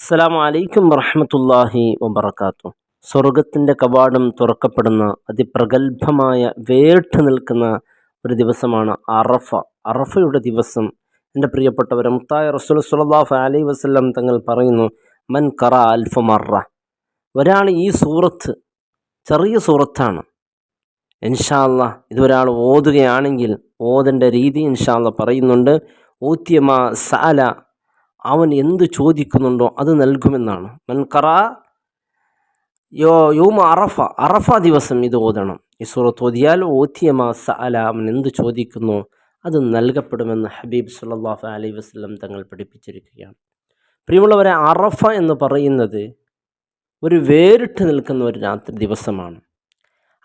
അസ്സലാമു അലൈക്കും വറഹ്മത്തുള്ളാഹി വബറകാതുഹു. സ്വർഗത്തിൻ്റെ കവാടം തുറക്കപ്പെടുന്ന അതിപ്രഗത്ഭമായ വേറിട്ട് നിൽക്കുന്ന ഒരു ദിവസമാണ് അറഫ. അറഫയുടെ ദിവസം എൻ്റെ പ്രിയപ്പെട്ടവരെ, മുത്തായ റസൂൽ സ്വല്ലല്ലാഹു അലൈഹി വസല്ലം തങ്ങൾ പറയുന്നു, മൻ ഖറ അൽഫ മറ, ഒരാൾ ഈ സൂറത്ത്, ചെറിയ സൂറത്താണ്, ഇൻഷാ അല്ലാഹ് ഇതൊരാൾ ഓതുകയാണെങ്കിൽ ഓതേണ്ട രീതി ഇൻഷാ അല്ലാഹ് പറയുന്നുണ്ട്. ഊത്യമാ സഅല, അവൻ എന്ത് ചോദിക്കുന്നുണ്ടോ അത് നൽകുമെന്നാണ്. മൻ ഖറ യൗമ അറഫ, അറഫ ദിവസം ഇത് ഓതണം. ഈ സൂറത്ത് ഓതിയാൽ ഊത്യമാ സഅല, അവൻ എന്ത് ചോദിക്കുന്നു അത് നൽകപ്പെടുമെന്ന് ഹബീബ് സല്ലല്ലാഹു അലൈഹി വസല്ലം തങ്ങൾ പഠിപ്പിച്ചിരിക്കുകയാണ്. പ്രിയമുള്ളവരെ, അറഫ എന്ന് പറയുന്നത് ഒരു വേറിട്ട് നിൽക്കുന്ന ഒരു ദിവസമാണ്.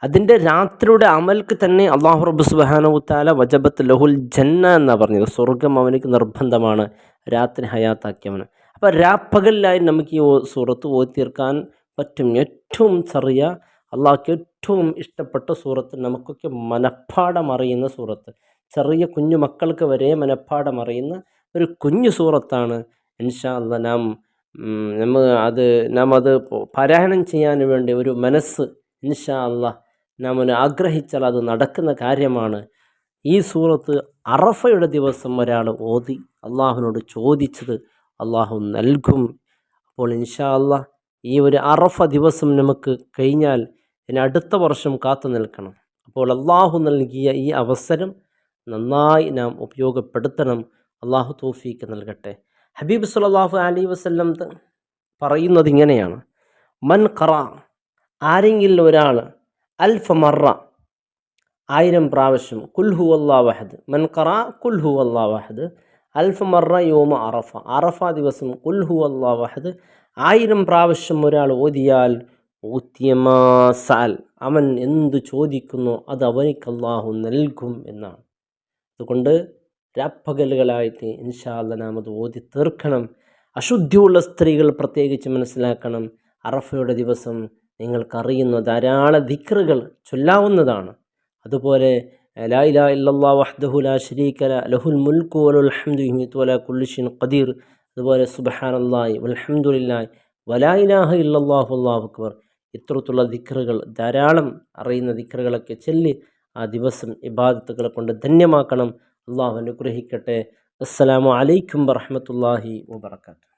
അതിൻ്റെ രാത്രിയുടെ അമൽക്ക് തന്നെ അല്ലാഹു റബ്ബ് സുബ്ഹാനഹു വതആല വജബത്ത് ലഹുൽ ജന്ന എന്നാണ് പറഞ്ഞത്. സ്വർഗം അവനക്ക് നിർബന്ധമാണ്, രാത്രി ഹയാത്താക്കിയവന്. അപ്പോൾ രാപ്പകലിലായി നമുക്ക് ഈ സൂറത്ത് ഓതി തീർക്കാൻ പറ്റും. ഏറ്റവും ചെറിയ, അള്ളാഹ്ക്ക് ഏറ്റവും ഇഷ്ടപ്പെട്ട സൂറത്ത്, നമുക്കൊക്കെ മനഃപ്പാഠം അറിയുന്ന സൂറത്ത്, ചെറിയ കുഞ്ഞു മക്കൾക്ക് വരെ മനഃപ്പാഠം അറിയുന്ന ഒരു കുഞ്ഞു സൂറത്താണ്. ഇൻഷാ അല്ലാഹ് നാം അത് പാരായണം ചെയ്യാൻ വേണ്ടി ഒരു മനസ്സ് ഇൻഷാ അല്ലാഹ് നാം ആഗ്രഹിച്ചാൽ അത് നടക്കുന്ന കാര്യമാണ്. ഈ സൂറത്ത് അറഫയുടെ ദിവസം ഒരാൾ ഓതി അള്ളാഹുവിനോട് ചോദിച്ചത് അള്ളാഹു നൽകും. അപ്പോൾ ഇൻഷാ അല്ലാഹ് ഈ ഒരു അറഫ ദിവസം നമുക്ക് കഴിഞ്ഞാൽ ഇനി അടുത്ത വർഷം കാത്തു നിൽക്കണം. അപ്പോൾ അള്ളാഹു നൽകിയ ഈ അവസരം നന്നായി നാം ഉപയോഗപ്പെടുത്തണം. അള്ളാഹു തൗഫീക്ക് നൽകട്ടെ. ഹബീബ് സല്ലല്ലാഹു അലൈഹി വസല്ലം പറയുന്നത് ഇങ്ങനെയാണ്, മൻ ഖറ, ആരെങ്കിലും ഒരാൾ അൽഫ മറ, 1000 പ്രാവശ്യം, കുൽ ഹുവല്ലാഹു അഹദ്, മൻ ഖറ കുൽ ഹുവല്ലാഹു അഹദ് അൽഫ മറ യൗമ അറഫ, അറഫ ദിവസം കുൽ ഹുവല്ലാഹു അഹദ് 1000 പ്രാവശ്യം ഒരാൾ ഓതിയാൽ ഊത്യമാ സഅൽ, അവൻ എന്ത് ചോദിക്കുന്നോ അത് അവനിക്ക് അല്ലാഹു നൽകും എന്നാണ്. അതുകൊണ്ട് രാപ്പകലുകളായിട്ട് ഇൻഷാ അല്ലാഹ് നാം അത് ഓതി തീർക്കണം. അശുദ്ധിയുള്ള സ്ത്രീകൾ പ്രത്യേകിച്ച് മനസ്സിലാക്കണം, അറഫയുടെ ദിവസം നിങ്ങൾക്കറിയുന്ന ധാരാളം ദിക്റുകൾ ചൊല്ലാവുന്നതാണ്. അതുപോലെ ലാ ഇലാഹ ഇല്ലല്ലാഹു വഹ്ദഹു ലാ ശരീക ലഹുൽ മുൽക്കു വലഹുൽ ഹംദു യുമീതു വലാ കുല്ലി ഷൈഇൻ ഖദീർ, അതുപോലെ സുബ്ഹാനല്ലാഹി വൽഹംദുലില്ലാഹി വലാ ഇലാഹ ഇല്ലല്ലാഹു വല്ലാഹു അക്ബർ. ഇത്തരത്തിലുള്ള ദിക്റുകൾ, ധാരാളം അറിയുന്ന ദിക്റുകളൊക്കെ ചൊല്ലി ആ ദിവസം ഇബാദത്തുകളെ കൊണ്ട് ധന്യമാക്കണം. അള്ളാഹു അനുഗ്രഹിക്കട്ടെ. അസ്സലാമു അലൈക്കും വറഹ്മത്തുള്ളാഹി വബറകാതുഹു.